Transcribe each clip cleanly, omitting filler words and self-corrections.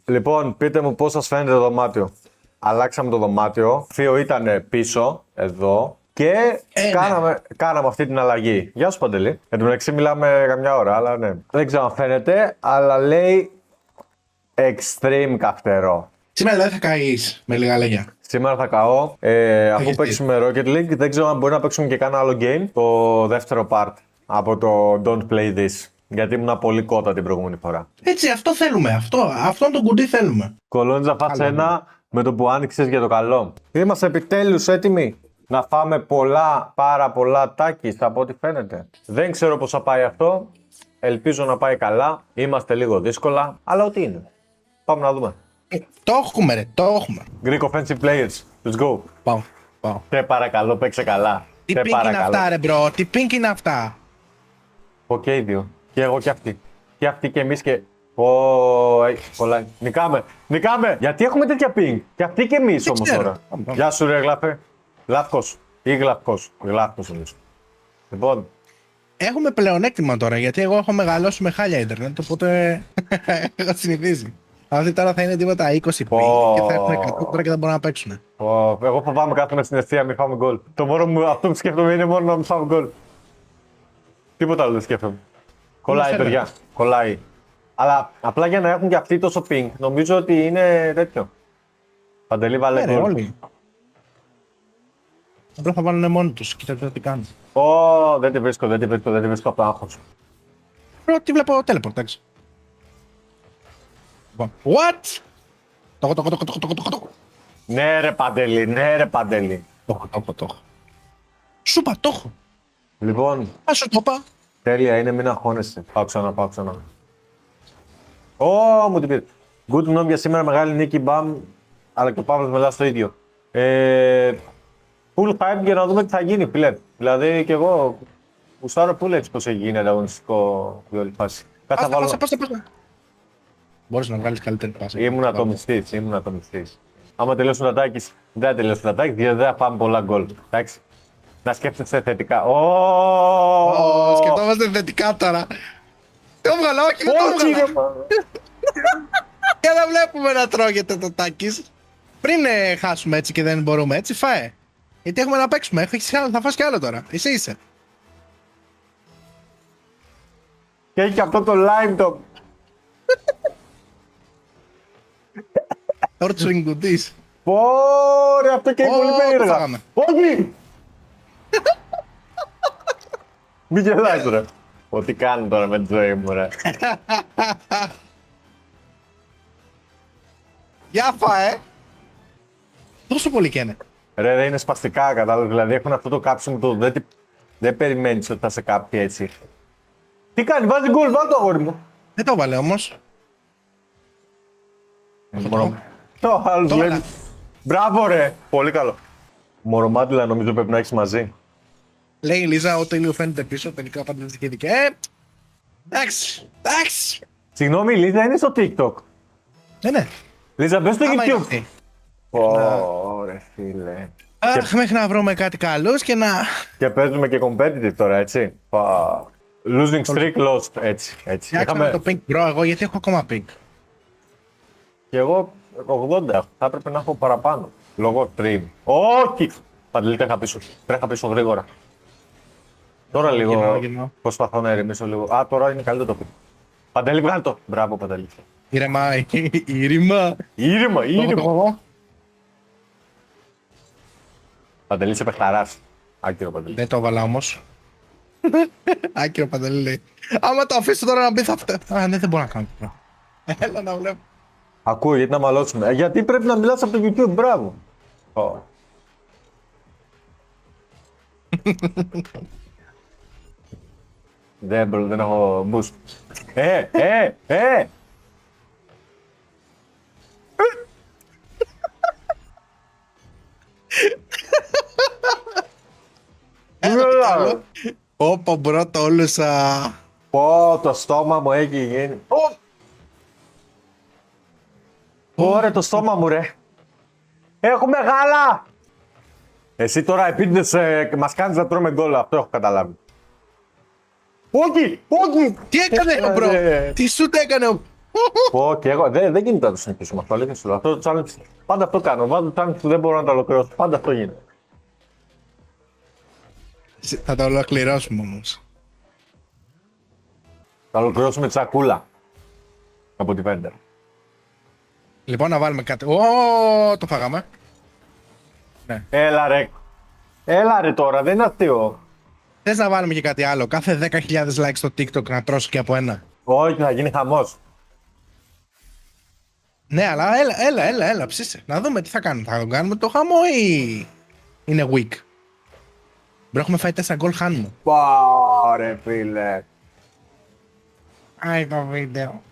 Λοιπόν, πείτε μου πώς σας φαίνεται το δωμάτιο. Αλλάξαμε το δωμάτιο. Θείο ήταν πίσω, εδώ. Και κάναμε αυτή την αλλαγή. Γεια σου, Παντελή. Εν τω μεταξύ μιλάμε καμιά ώρα, αλλά ναι. Δεν ξέρω αν φαίνεται, αλλά λέει extreme καυτερό. Σήμερα δεν θα καείς, με λίγα λόγια. Σήμερα θα καώ. Αφού παίξουμε Rocket League, δεν ξέρω αν μπορεί να παίξουμε και κάνα άλλο game. Το δεύτερο part από το Don't Play This. Γιατί ήμουν πολύ κότα την προηγούμενη φορά. Έτσι, αυτό θέλουμε. Αυτόν τον κουντί θέλουμε. Κολόνιτζα, φάτσε ένα με το που άνοιξες για το καλό. Είμαστε επιτέλους έτοιμοι να φάμε πάρα πολλά τάκις από ό,τι φαίνεται. Δεν ξέρω πώς θα πάει αυτό. Ελπίζω να πάει καλά. Είμαστε λίγο δύσκολα, αλλά ό,τι είναι. Πάμε να δούμε. Το έχουμε, ρε, το έχουμε. Greek offensive players. Let's go. Πάω. Τε παρακαλώ, παίξε καλά. Τι pink είναι αυτά, ρε μπρο, τι pink είναι αυτά. Οκ, δύο. Και εγώ και αυτή. Και αυτή και εμείς και... Πολλά. Νικάμε! Γιατί έχουμε τέτοια ping. Και αυτή και εμείς όμως τώρα. Γεια σου ρε γλάφε. Γλάφκος. Ή γλαυκός. Γλάφκος νομίζω. Λοιπόν. Έχουμε πλεονέκτημα τώρα, γιατί εγώ έχω μεγαλώσει με χάλια ίντερνετ, οπότε έχω συνηθίσει. Αυτή τώρα θα είναι τίποτα 20 ping και θα έχουμε 100 τώρα και θα μπορούν να παίξουν. Εγώ φοβάμαι κάθομαι στην ευθεία μην φάμε γκολ. Το μόνο μου αυτό που σκέφτομαι είναι μόνο να μην φάμε γκολ. Τίποτα άλλο δεν σκέφτομαι. Κολλάει, παιδιά. Κολλάει. Αλλά απλά για να έχουν και αυτοί τόσο ping, νομίζω ότι είναι τέτοιο. Παντελή, βάλε γκολ. Όλοι. Απλά θα βάλουν μόνοι τους, κοίτατε τι κάνουν. Δεν τη βρίσκω από το άγχος. Πρώτη βλέπω teleport, εντάξει. What? Το. Ναι ρε Παντελή. Το έχω. Σούπα, το έχω. Λοιπόν, Άσο το είπα. τέλεια είναι, μην αγχώνεσαι. Πάω ξανά. Μου την πήρε. Good news για σήμερα, μεγάλη νίκη, μπαμ. Αλλά και ο Παύλος μιλά στο ίδιο. Full hype για να δούμε τι θα γίνει, φίλε. Δηλαδή και εγώ γουστάρω full έτσι πως έχει γίνει ανταγωνιστικό η όλη φάση. Πάστε. Μπορείς να βγάλεις καλύτερη πάσα. Ήμουν ατομιστής. Άμα τελειώσουν τα τάκης, δεν θα τελειώσουν τα τάκης, γιατί δεν θα πάμε πολλά γκολ. Εντάξει. Να σκέφτεσαι θετικά. Σκεφτόμαστε θετικά τώρα. Το έβγαλα, όχι, δεν το έβγαλα. Και δεν βλέπουμε να τρώγεται το τάκης. Πριν χάσουμε έτσι και δεν μπορούμε έτσι, φάε. Γιατί έχουμε να παίξουμε, θα φας κι άλλο τώρα. Είσαι. Και έχει και αυτό το lime το... Torturing κουτής. Ρε, αυτό και είναι πολύ περίεργα. Όχι! Μη γελάς ρε. Τι κάνω τώρα με τη ζωή μου ρε. Για φάε. Τόσο πολύ και είναι. Ρε, δεν είναι σπαστικά, κατάλαβες. Δηλαδή έχουν αυτό το κάψιμο το δεν περιμένεις ότι θα σε κάψει έτσι. Τι κάνει, βάζει γκολ, βάλ το αγόρι μου. Δεν το έβαλε όμως. Το άλλο βλέπει. Μπράβο ρε, πολύ καλό. Μορομάντιλα νομίζω πρέπει να έχεις μαζί. Λέει η Λίζα, ό,τι λίγο φαίνεται πίσω, τελικά πάντα δεν δική. Εντάξει. Συγγνώμη, η Λίζα είναι στο TikTok. Ναι. Λίζα, μπες στο Άμα είναι YouTube. αυτή. Ωραία, φίλε. Αχ, μέχρι να βρούμε κάτι καλούς και να... Και παίζουμε και competitive τώρα, έτσι. Losing streak lost, έτσι. Φτιάξαμε το pink bro, εγώ γιατί έχω ακόμα pink. Και εγώ 80 έχω. Θα έπρεπε να έχω παραπάνω. Λόγω stream. Όχι! Παντελή, τρέχα πίσω γρήγορα. Τώρα λίγο προσπαθώ να ηρεμήσω λίγο. Τώρα είναι καλύτερο το πink. Παντελή, βγάλει το. Μπράβο, Παντελή. Ήρεμα. Παντελή, είσαι παιχταράς. Άκυρο, Παντελή. Δεν το έβαλα όμως. Άκυρο, Παντελή λέει. Άμα το αφήσω τώρα να μπει θα φταίει. Ναι, δεν μπορώ να κάνω τίποτα. Έλα να βλέπω. Ακούω, γιατί να μαλώσουμε. Γιατί πρέπει να μιλάς από το YouTube, μπράβο. Δεν έχω boost. Ωπα μπρο, το όλουσα. Το στόμα μου έχει γίνει. Ωραία, το στόμα μου ρε. Έχουμε γάλα. Εσύ τώρα επίτηδες μας κάνεις να τρώμε γκολ, αυτό έχω καταλάβει. Όχι! Τι έκανε ο μπρο, τι σουτ έκανε ο... Πω και εγώ. Δεν γίνεται να το συνεχίσουμε αυτό. Αλήθεια σου λέω. Αυτό το challenge. Πάντα αυτό κάνω. Βάζω challenge που δεν μπορώ να το ολοκληρώσω. Πάντα αυτό γίνεται. Θα το ολοκληρώσουμε όμως. Θα ολοκληρώσουμε τη σακούλα. Από τη Fender. Λοιπόν, να βάλουμε κάτι. Το φάγαμε. Έλα ρε. Έλα ρε τώρα, δεν είναι αστείο. Θες να βάλουμε και κάτι άλλο. Κάθε 10.000 likes στο TikTok να τρώσω και από ένα. Όχι, θα γίνει χαμός. Ναι, αλλά έλα, ψήσε. Να δούμε τι θα κάνουμε. Θα κάνουμε το χαμό ή είναι weak. Μπρο, έχουμε φάει 4 γκολ, χάνουμε. Πάρε φίλε. Άι το βίντεο.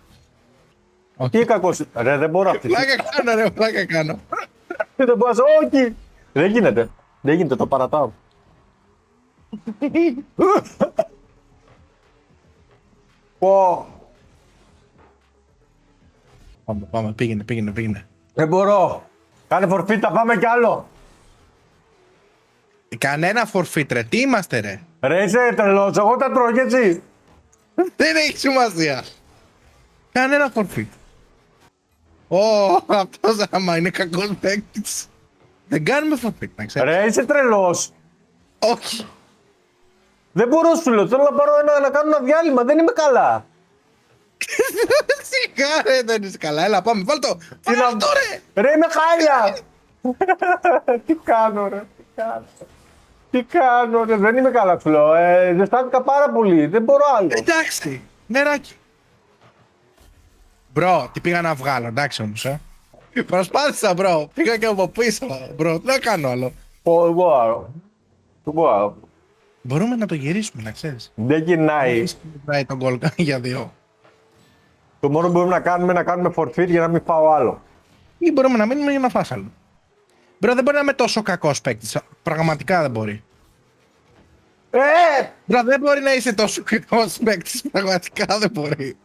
Τι κακός. Ρε δεν μπορώ αυτή. Πλάκα κάνω. Δεν μπορώ. Όχι. Δεν γίνεται. Δεν γίνεται, το παρατάω. Πω. Πάμε, πήγαινε. Δεν μπορώ. Κάνε φορφίτα, πάμε κι άλλο. Κανένα forfeit ρε, τι είμαστε ρε. Ρε είσαι τρελός, εγώ τα τρώω και έτσι. Δεν έχει σημασία. Κανένα forfeit. Αυτός άμα είναι κακός παίκτης. Δεν κάνουμε forfeit, να ξέρεις. Ρε είσαι τρελός. Όχι. Δεν μπορώ σου λέω, θέλω να πάρω να κάνω ένα διάλειμμα, δεν είμαι καλά. Σιγά ρε, δεν είσαι καλά. Έλα πάμε, βάλ το. Βάλ το ρε. Ρε είμαι χάλια. Τι κάνω ρε, τι κάνω ρε, δεν είμαι καλά σου λέω. Ζεστάθηκα πάρα πολύ, δεν μπορώ άλλο. Εντάξει, νεράκι. Μπρο, τι πήγα να βγάλω, εντάξει όμως, Προσπάθησα, μπρο. Πήγα και από πίσω, μπρο. Δεν κάνω άλλο. Δεν μπορώ. Μπορούμε να το γυρίσουμε, να ξέρεις. Δεν γυρνάει. Πάει τον γκολ για 2. Το μόνο που μπορούμε να κάνουμε forfeit για να μην φάω άλλο. Ή μπορούμε να μείνουμε για να φας άλλο. Μπρο, δεν μπορεί να είμαι τόσο κακός παίκτης. Πραγματικά δεν μπορεί. Μπρο, δεν μπορεί να είσαι τόσο κακός παίκτης. Πραγματικά δεν μπορεί.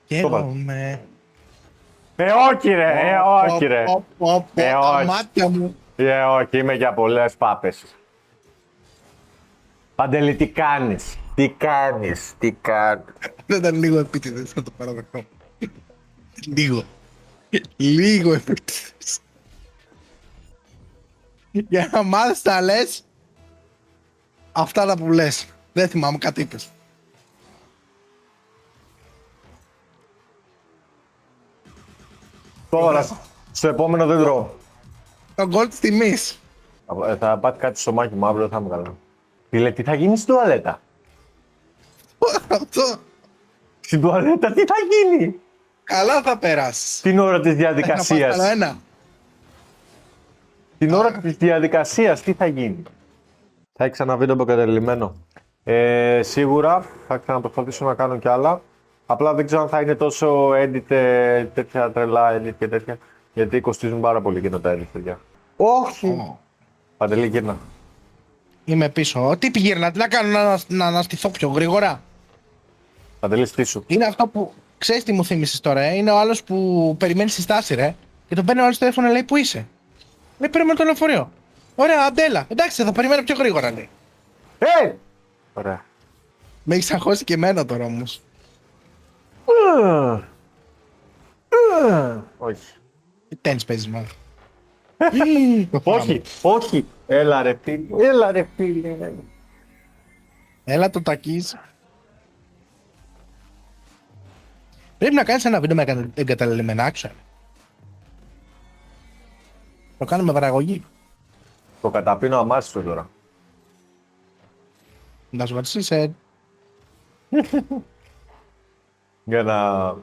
Και εγώ με... Όχι ρε, όχι ρε. Τα μάτια μου. Όχι, είμαι για πολλές πάπες. Παντελή, τι κάνεις. Δεν ήταν λίγο επίτηδες, θα το παραδεχτώ. Λίγο επίτηδες. Για να μάθεις τα λες αυτά τα που λες. Δεν θυμάμαι, κάτι είπες. Τώρα, στο επόμενο δεν τρώω. Το γκολ της τιμής. Θα πάθει κάτι στο μάχη μου, αύριο θα είμαι καλά. Φίλε, τι θα γίνει στην τουαλέτα. Αυτό. Στην τουαλέτα τι θα γίνει. Καλά θα περάσεις. Την ώρα της Θα διαδικασίας. πας ένα. Την ώρα της διαδικασίας τι θα γίνει. Θα έχει ξανά βίντεο αποκατελειμμένο. Σίγουρα θα ξαναπροσπαθήσω να κάνω κι άλλα. Απλά δεν ξέρω αν θα είναι τόσο edit, τέτοια τρελά edit και τέτοια. Γιατί κοστίζουν πάρα πολύ εκείνο τα edit, παιδιά. Όχι! Παντελή, γύρνα. Είμαι πίσω. Τι πηγαίρνα, τι να κάνω να αναστηθώ πιο γρήγορα. Παντελή, στήσου. Είναι αυτό που. Ξέρεις τι μου θύμισες τώρα, Είναι ο άλλος που περιμένει στη στάση, ρε. Και τον παίρνει ο άλλος στο τηλέφωνο, λέει: Πού είσαι. Λέει: Περιμένω το λεωφορείο. Ωραία, αντέλα. Εντάξει, θα περιμένω πιο γρήγορα, λέει. Ωραία. Με έχει αγχώσει και εμένα τώρα όμως. Όχι. Τι τένις παίζεις μάλλον. Όχι. Έλα ρε φίλε. Έλα το τακείς. Πρέπει να κάνεις ένα βίντεο με εγκαταλελειμμένα άξονα. Το κάνουμε παραγωγή. Το καταπίνω αμάσιστο τώρα. That's what she said. Για να...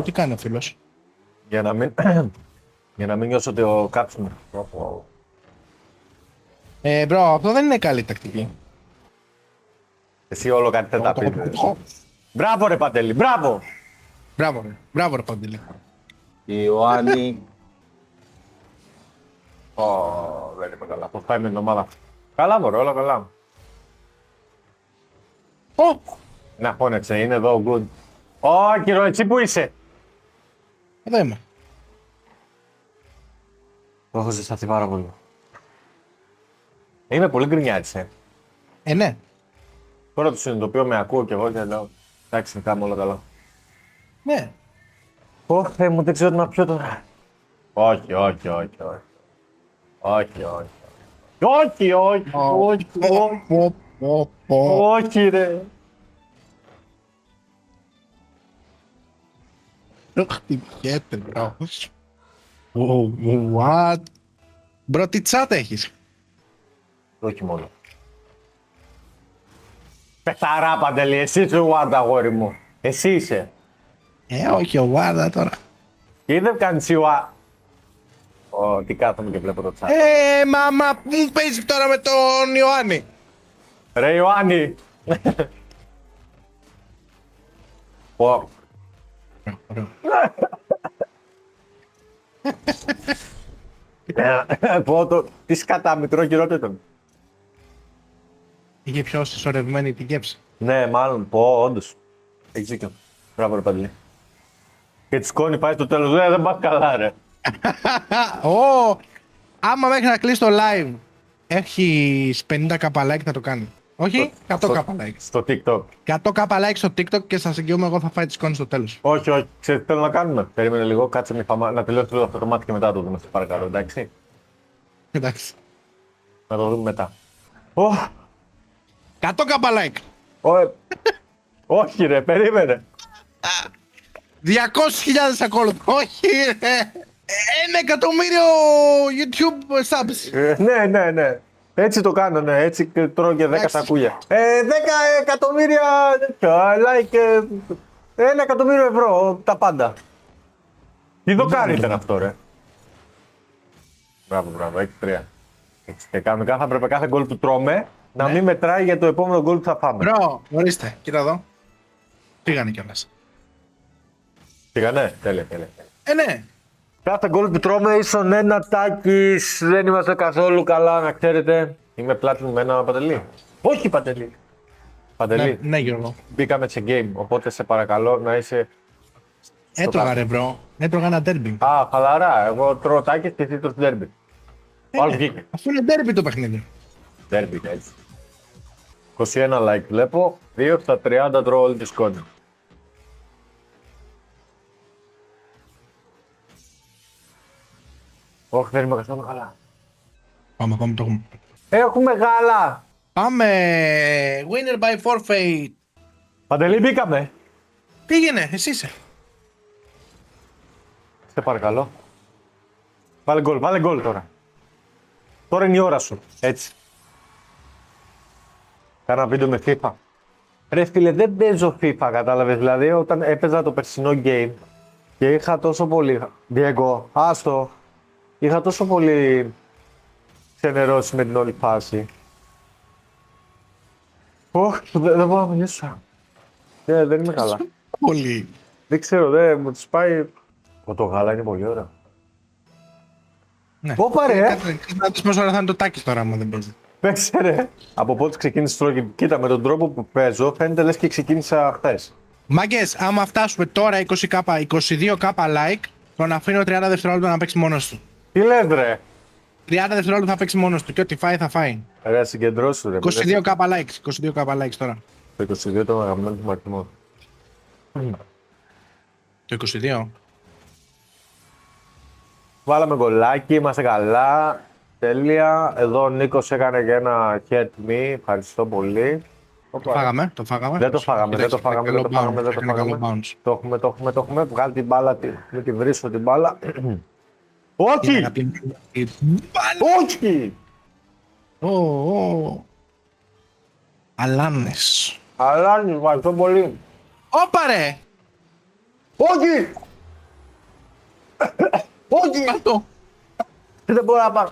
Τι κάνει ο φίλος. Για να μην... Για να μην νιώσω ότι ο κάψιμο. Μπρο, αυτό δεν είναι καλή τακτική. Εσύ όλο κάτι δεν τα πίνεις. Μπράβο ρε Παντελή, μπράβο! Μπράβο ρε Παντελή. Η Ιωάννη... Δεν είμαι καλά. Πώς πάει με την ομάδα. Καλά μωρέ, όλα καλά. Να χώνεψε, είναι εδώ ο good. Κύριο, εσύ που είσαι. Εδώ είμαι. Το έχω ζεσταθεί πάρα πολύ. Είμαι πολύ γκρινιάτης, Ναι. Τώρα το συνειδητοποιώ, με ακούω κι εγώ και λέω. Εντάξει, κάνουμε όλα καλά. Ναι. Ω, Θεέ μου, δεν ξέρω τι να πιω τώρα. Όχι, όχι, όχι, όχι. Όχι, όχι. Όχι, όχι, όχι, όχι. Όχι, ρε. Χτυπιέται, μπρο. What? Μπρο, τι τσάτ έχεις? Όχι μόνο. Πεθαρά, Παντελή, εσύ είσαι ο Ward, αγόρι μου. Εσύ είσαι. Όχι, ο Βάρδα τώρα. Και δεν κάνεις ιουά. Ω, τι κάθομαι και βλέπω το chat. Μάμα, πού παίζει τώρα με τον Ιωάννη? Ρε Ιωάννη. Πω. Πω το, τι σκατά μητρό γυρότητα. Είχε πιο συσσωρευμένη την κέψη. Ναι, μάλλον, πω, όντως. Έχεις δίκιο. Μπράβο ρε Παντελή. Και τη σκόνη πάει στο τέλος, δεν πάει καλά ρε. Άμα μέχρι να κλείσει το live έχεις 50 like θα το κάνει. Όχι, 100 like. Στο TikTok. 100 like στο TikTok και σας εγγυώμαι εγώ θα φάει τη σκόνη στο τέλος. Όχι, όχι. Ξέρετε τι θέλω να κάνουμε. Περίμενε λίγο, κάτσε να τελειώσει όλο αυτό το μάτι και μετά το δούμε. Σε παρακαλώ, εντάξει. Εντάξει. Να το δούμε μετά. Ω, 100 like. όχι ρε, περίμενε. 200.000 ακόλουθα. Όχι ρε. 1 εκατομμύριο YouTube subs. Ναι, ναι, ναι. Έτσι το κάνω, ναι. Έτσι τρώω και 10 σακούλια. 10 εκατομμύρια like. 1 εκατομμύριο ευρώ, τα πάντα. Τι δοκάρι ήταν αυτό, ρε. Μπράβο, μπράβο, έχει 3. Και κανονικά θα πρέπει κάθε γκολ που τρώμε να μην μετράει για το επόμενο γκολ που θα φάμε. Μπρο, ορίστε, κοίτα εδώ. Πήγανε κιόλας. Πήγανε, τέλεια, τέλεια. Ναι. Κάθε γκολ που τρώμε ίσον ένα Τάκης, δεν είμαστε καθόλου καλά, να ξέρετε. Είμαι πλάτινο με ένα Παντελή. Όχι Παντελή. Παντελή, Ναι, Γιώργο. μπήκαμε σε game, οπότε σε παρακαλώ να είσαι... Έτρωγα ρε μπρο. Έτρωγα ένα derby. Α, χαλαρά, εγώ τρώω Τάκης και εσύ τρως ντέρμπι. Ο άλλος βγήκε. Αφού είναι derby το παιχνίδι. Ντέρμπι, έτσι. 21 like βλέπω, 2 στα 30 τρώω όλη τη σκόνη. Όχι, δεν είμαι καθόλου καλά. Πάμε, το έχουμε. Έχουμε γάλα! Πάμε. Winner by forfeit. Παντελή, μπήκαμε. Πήγαινε, εσύ είσαι. Σε παρακαλώ. Βάλε γκολ τώρα. Τώρα είναι η ώρα σου. Έτσι. Κάνα βίντεο με FIFA. Ρε φίλε, δεν παίζω FIFA, κατάλαβες. Δηλαδή, όταν έπαιζα το περσινό game και είχα τόσο πολύ... Diego, άστο. Είχα τόσο πολύ ξενερώσει με την όλη φάση. Όχι, δεν μπορώ να μιλήσω. Δεν είμαι καλά. Πολύ. Δεν ξέρω, δεν μου τις πάει... Το γάλα είναι πολύ ωραίο. Ναι. Όπα ρε! Να δεις πόσο ώρα θα είναι το τάκι τώρα, άμα δεν παίζει. Παίξε ρε! Από πότε ξεκίνησε τώρα και κοίτα με τον τρόπο που παίζω, φαίνεται λες και ξεκίνησα χθες. Μάγκες, άμα φτάσουμε τώρα 22k like, τον αφήνω 30 δευτερόλεπτα να παίξει μόνος του. Τι λες ρε! 30 δευτερόλεπτα θα παίξει μόνος του και ό,τι φάει θα φάει. Ρε συγκεντρώσου ρε. 22k likes, 22k likes τώρα. Το 22 το αγαπημένο του αριθμό. Το 22. Βάλαμε γκολάκι, είμαστε καλά. Τέλεια. Εδώ ο Νίκος έκανε και ένα hit me. Ευχαριστώ πολύ. Το φάγαμε. Δεν το φάγαμε. Το έχουμε. Βγάλει την μπάλα, μην τη βρίσω την μπάλα. Όχι! Όχι! Αλάνες. Αλάνης, ευχαριστώ πολύ. Όπα ρε! Όχι! Όχι! Αυτό. Δεν μπορώ να πάω.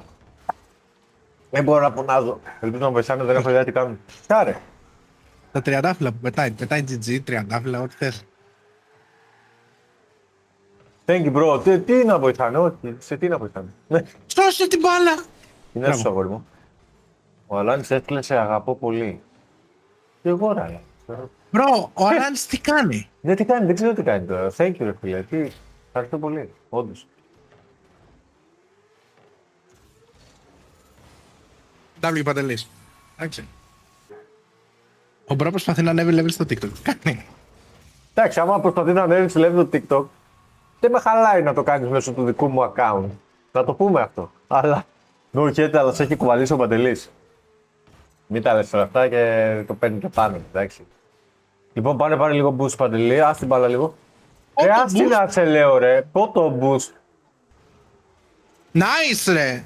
Δεν μπορώ να πονάζω. Ελπίζω να βοηθάνε, δεν έχω ιδέα τι κάνουν. Κάρε. Τα τριαντάφυλλα που πετάει GG, τριαντάφυλλα, ό,τι θες. Thank you bro. Τι να βοηθάνε, όχι. Σε τι να βοηθάνε. Σώσε την μπάλα! Είναι έσω αγόρι μου. Ο Αλάνης έστειλε σε αγαπώ πολύ. Και εγώ ρε. Μπρο, ο Αλάνης τι κάνει? Ναι, τι κάνει, δεν ξέρω τι κάνει τώρα. Thank you ρε φίλε. Ευχαριστώ πολύ. Όντως. W Παντελής. Εντάξει. Ο Μπρο προσπαθεί να ανέβει level στο TikTok. Κάνει. Εντάξει, άμα προσπαθεί να ανέβει level το TikTok, δεν με χαλάει να το κάνει μέσω του δικού μου account. Να το πούμε αυτό. Αλλά. Νουχέται, αλλά σε έχει κουβαλήσει ο Παντελής. Μην τα λες τώρα αυτά και το παίρνει και πάνω, εντάξει. Λοιπόν, πάρε λίγο boost, Παντελή. Ας την μπάλα λίγο. Πότο Ας την boost. να σε λέω, ρε. Πότο boost. Nice, ρε!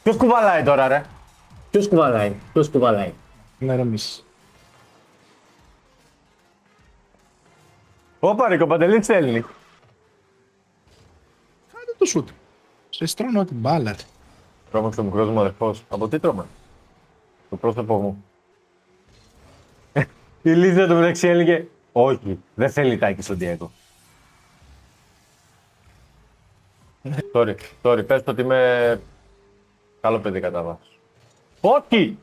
Ποιος κουβαλάει τώρα, ρε. Ποιος κουβαλάει. Να ρεμίσεις. Ωπα, ρε, και ο Παντελής στέλνει. Κάντε το σουτ. Σε στρώνω την μπάλα, ρε. Τρόμαξε ο μικρός μου αδερφός. Από τι τρώμα. Το πρόσωπό μου. Η Λίζα το μεταξύ έλεγε όχι, δεν θέλει τάκι στον Diego. Sorry, πες το ότι είμαι καλό παιδί κατά βάθος. Όχι!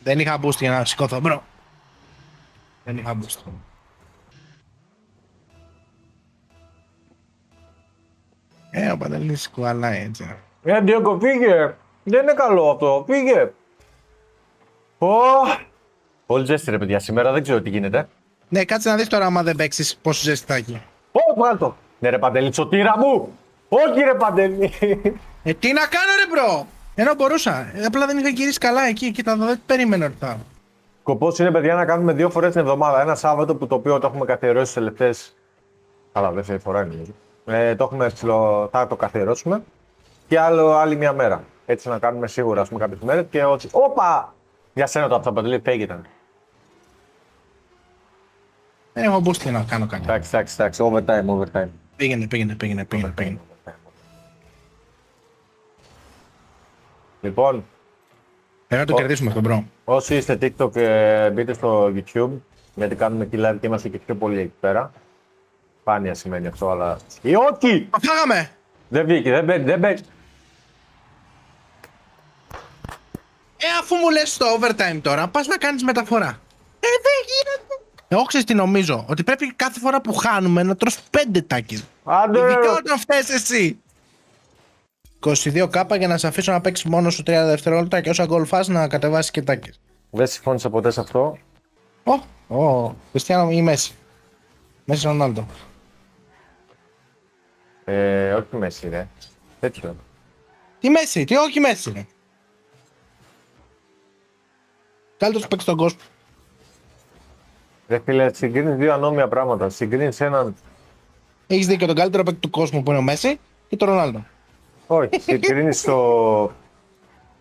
Δεν είχα boost για να σηκώθω, μπρο. Δεν είχα boost. Ο Παντελής κουβαλάει έτσι. Diego, φύγε! Δεν είναι καλό αυτό, φύγε! Πολύ ζέστη ρε παιδιά, σήμερα δεν ξέρω τι γίνεται. Ναι, κάτσε να δεις τώρα άμα δεν παίξεις πόσο ζέστη θα έχει. Βγάλ' το! Ναι ρε Παντελή, σωτήρα μου! Όχι ρε Παντελή! Τι να κάνω ρε μπρο! Ενώ μπορούσα. Απλά δεν είχα γυρίσει καλά εκεί. Κοίτα, δεν περίμενα ότι θα. Σκοπός είναι παιδιά να κάνουμε 2 φορές την εβδομάδα. Ένα Σάββατο που το οποίο το έχουμε καθιερώσει στις τελευταίες. Καλά, δεύτερη φορά είναι. Το έχουμε θα το καθιερώσουμε. Και άλλη μια μέρα. Έτσι να κάνουμε σίγουρα ας πούμε, κάποιες μέρες και ότι. Όπα! Για σένα το από τα Παντελή, fake ήταν. Δεν έχω boost για να κάνω κάτι. Εντάξει, overtime. Πήγαινε. Λοιπόν, Πρέπει να το κερδίσουμε αυτό, μπρο. όσοι είστε TikTok, μπείτε στο YouTube, γιατί κάνουμε εκεί live και είμαστε και πιο πολλοί εκεί πέρα. Σπάνια σημαίνει αυτό, αλλά. Όχι! Το φάγαμε! Δεν βγήκε, δεν μπαίνει. Αφού μου λες το overtime τώρα, πας να κάνεις μεταφορά. Δεν γίνεται. Εγώ ξέρεις τι νομίζω, ότι πρέπει κάθε φορά που χάνουμε να τρως 5 τάκες. Άντε! Ειδικά όταν φταίς εσύ. 22 κάπα για να σε αφήσω να παίξεις μόνο σου 30 δευτερόλεπτα και όσα γκολ φας να κατεβάσεις και τάκες. Δεν συμφώνησα ποτέ σε αυτό. Κριστιανό ή Μέση. Μέση Ρονάλντο. Όχι Μέση, ρε. Τέτοιο. Τι Μέση, τι όχι Μέση. Ρε. Καλύτερος παίκτης στον κόσμο. Ρε φίλε, συγκρίνεις δύο ανώμια πράγματα. Συγκρίνεις έναν. Έχεις δίκιο, τον καλύτερο παίκτη του κόσμου που είναι ο Μέση και τον Ρονάλντο. Όχι, συγκρίνεις το.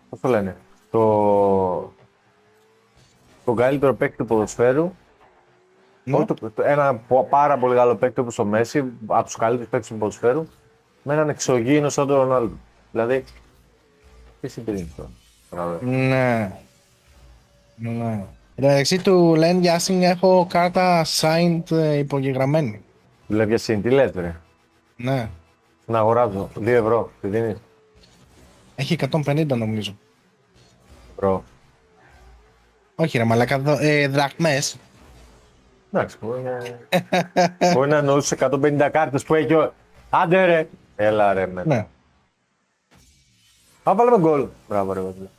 Πώς το λένε. Τον καλύτερο παίκτη του ποδοσφαίρου. Ναι. Ένα πάρα πολύ καλό παίκτη όπως ο Μέση, από τους καλύτερους παίκτες του ποδοσφαίρου, με έναν εξωγήινο σαν τον Ρονάλντο. Δηλαδή, τι συγκρίνεις τώρα. Ναι. Εν τω μεταξύ του λένε Γιάσιν έχω κάρτα signed υπογεγραμμένη. Δουλεύει για συν, τι λες ρε. Ναι. Την αγοράζω, 2 ευρώ, τη δίνεις. Έχει 150 νομίζω. Ευρώ. Όχι ρε μαλάκα, δραχμές. Εντάξει, μπορεί να εννοούσε 150 κάρτες που έχει ο. Άντε ρε. Έλα ρε με. Ναι. Α, βάλαμε γκολ. Μπράβο ρε Βασίλη.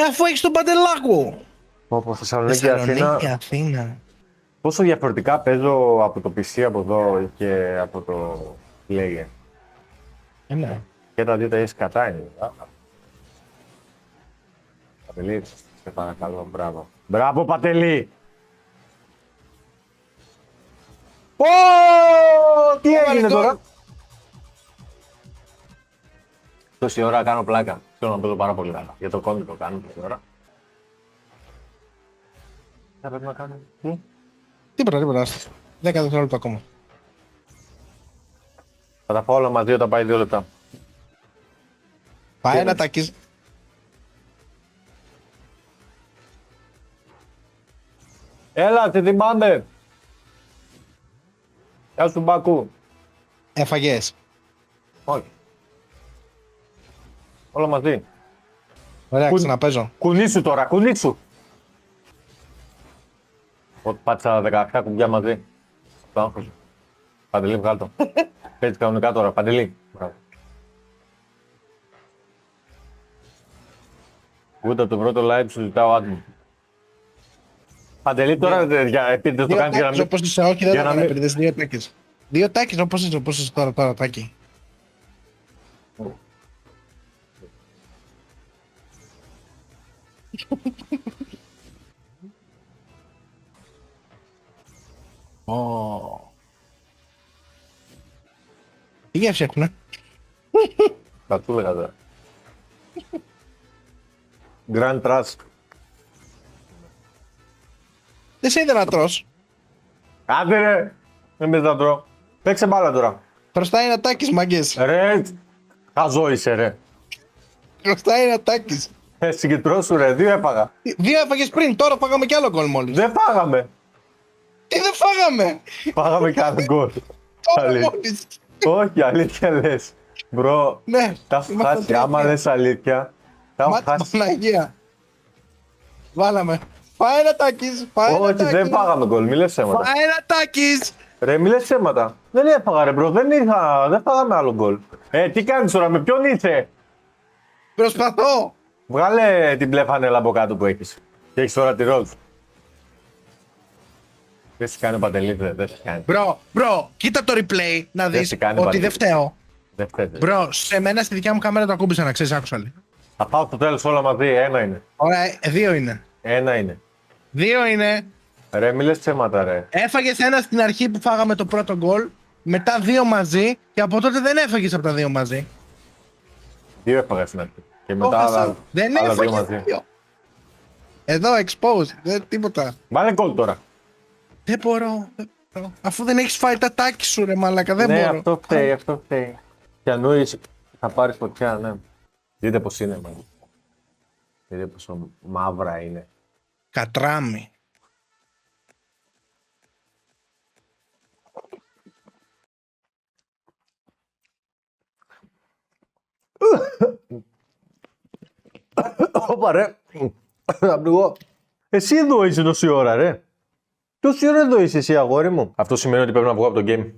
Αφού έχεις τον Παντελάκο. Όπως Θεσσαλονίκη και Αθήνα. Αθήνα. Πόσο διαφορετικά παίζω από το PC από εδώ και από το λέγε. Ναι. Και τα δύο τα έχεις κατά είναι. Πατελή, σε παρακαλώ, μπράβο. Μπράβο Πατελή. Τι έγινε τώρα. Τόση ώρα κάνω πλάκα. Θέλω να παίζω πάρα πολύ καλά. Για το κόμικο κάνω τόση ώρα. Θα πρέπει να κάνω. Τίποτα. 10 δευτερόλεπτα ακόμα. Θα τα φάω όλα μαζί όταν πάει 2 λεπτά. Πάει να τακείς. Έλα, τι θυμάμαι. Γεια σου Μπακού. Έφαγες. Όχι. Όλα μαζί. Ωραία, ξαναπέζω. Κουνήσου τώρα, κουνήσου. Ότι πάτησα 17 κουμπιά μαζί. Το άγχος. Παντελή, βγάλ' το. Παίζεις κανονικά τώρα, Παντελή. Μπράβο. Ούτε από το πρώτο live σου ζητάω άτομο. Παντελή, τώρα επειδή το Δύο κάνεις για να τάκες μην. όπως είσαι, όχι δεν για θα να κάνω μην- επίτηδες, δύο τάκες. Δύο τάκες όπως είσαι τώρα τάκι. Τι γεύση έχουνε. Θα του έλεγα τώρα. Grand Trash. Δεν σε είδε να τρως. Άντε ρε! Δεν πες να τρώω. Παίξε μπάλα τώρα. Χρωστάει ένα τάκης μαγκές. Ρε! Χαζό είσαι ρε. Χρωστάει ένα τάκης. Συγκεντρώσου ρε, 2 έπαγα. Δύο έφαγες πριν, τώρα φάγαμε κι άλλο γκολ μόλις. Δεν φάγαμε. Τι δεν φάγαμε. Φάγαμε κι άλλο γκολ. Τώρα Αλήθεια. μόλις. Όχι, αλήθεια λες. Μπρο, Ναι. τα έχω είμαστε χάσει. τρία. Άμα λες αλήθεια, τα έχω Μάτι χάσει. Παναγία. Βάλαμε. Φάει ένα τάκης. Φάει ένα Όχι, τάκης. δεν φάγαμε γκολ, μη λες ψέματα. Φάει ένα τάκης. Ρε, μη λες ψέματα. Δεν έφαγα ρε μπρο, δεν φάγαμε άλλο γκολ. Τι κάνεις τώρα, με ποιον είσαι. Προσπαθώ. Βγάλε την μπλε φανέλα από κάτω που έχεις. Και έχεις τώρα τη ροζ. Δεν σε κάνει ο Παντελής, δεν σε κάνει. Μπρο, κοίτα το replay να Δεν δεις σε κάνει ότι πάλι. δεν φταίω. Δεν φταίτε. Μπρο, σε μένα στη δικιά μου κάμερα το ακούμπησα να ξέρεις, άκουσα λίγο. Θα πάω στο τέλος όλα μαζί, ένα είναι. Ωραία, δύο είναι. Ένα είναι. Δύο είναι. Ρε, μη λες ψέματα ρε. Έφαγες ένα στην αρχή που φάγαμε το πρώτο γκολ. Μετά δύο μαζί. Και από τότε δεν έφαγες από τα δύο μαζί. 2 έφαγα στην αρχή. Και Το μετά χάσα. άλλα Δεν άλλα 2 έφαγες μαζί. δύο. Εδώ exposed. Δεν, τίποτα. Βάλε γκολ τώρα. Δεν μπορώ. Αφού δεν έχεις φάει τα τάκη σου ρε μαλάκα. Δεν Ναι, μπορώ. αυτό φταίει, αυτό φταίει. Και ανούεις, θα πάρεις φωτιά, ναι. Δείτε πως είναι, man. Δείτε πόσο μαύρα είναι. Κατράμι. Όπα ρε. Θα πνιγώ. Εσύ εδώ είσαι τόση ώρα ρε. Τόση ώρα εδώ είσαι εσύ αγόρι μου. Αυτό σημαίνει ότι πρέπει να βγω από το game.